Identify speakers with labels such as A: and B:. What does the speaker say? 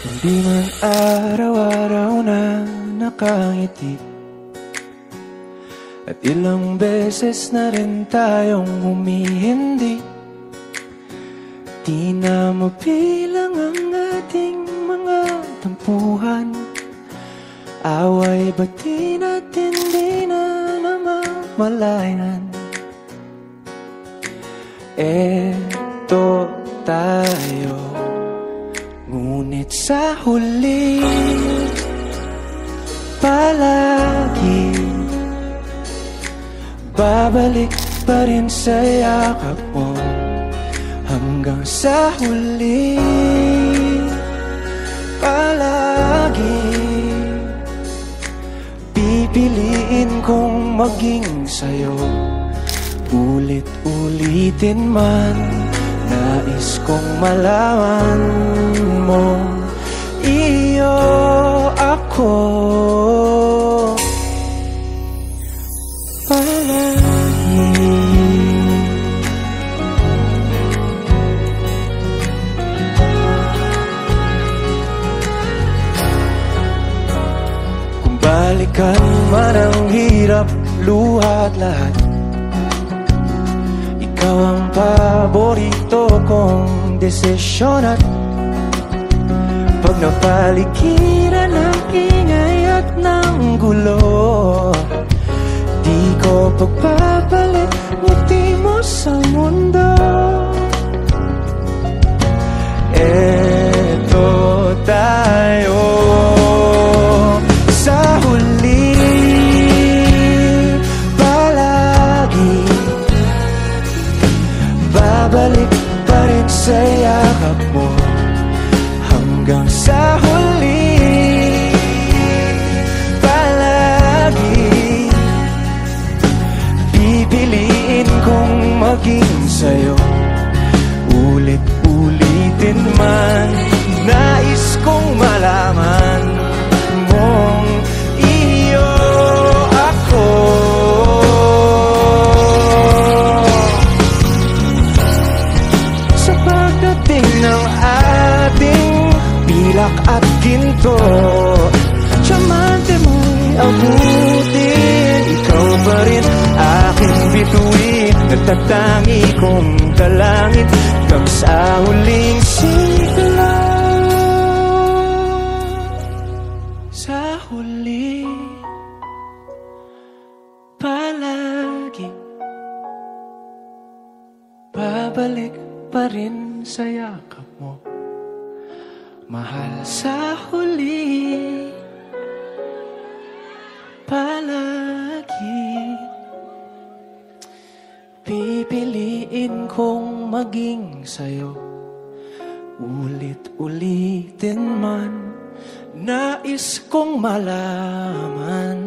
A: Hindi man araw-araw na nakangiti, at ilang beses na rin tayong humihindi. Di na mabilang ang ating mga tampuhan, away bati natin di na namamalayan. Eto tayo, ngunit sa huli palagi babalik pa rin sa yakap mo. Hanggang sa huli palagi pipiliin kong maging sa'yo. Ulit-ulitin man, nais kong malaman mo, iyo ako palagi. Kung balikan man ang hirap, luha at lahat, ikaw ang paborito kong desisyon. At pag napaligiran ng ingay at ng gulo, di ko pagpapalit ngiti mo sa mundo. Eto tayo sa huli palagi, babalik pa rin sa yakap mo. Hanggang sa huli palagi pipiliin kong maging sa'yo. Ulit-ulitin man, nais kong malaman mong iyo ako. Sa pagdating ng ating pilak at ginto, tiyamante mo'y abutin, ikaw pa rin aking bituin. Nagtatangi kong dalangin hanggang sa huling sigla. Sa huli palagi babalik pa rin sa yakap mo, mahal. Sa huli palagi pipiliin kong maging sa'yo. Ulit-ulitin man, nais kong malaman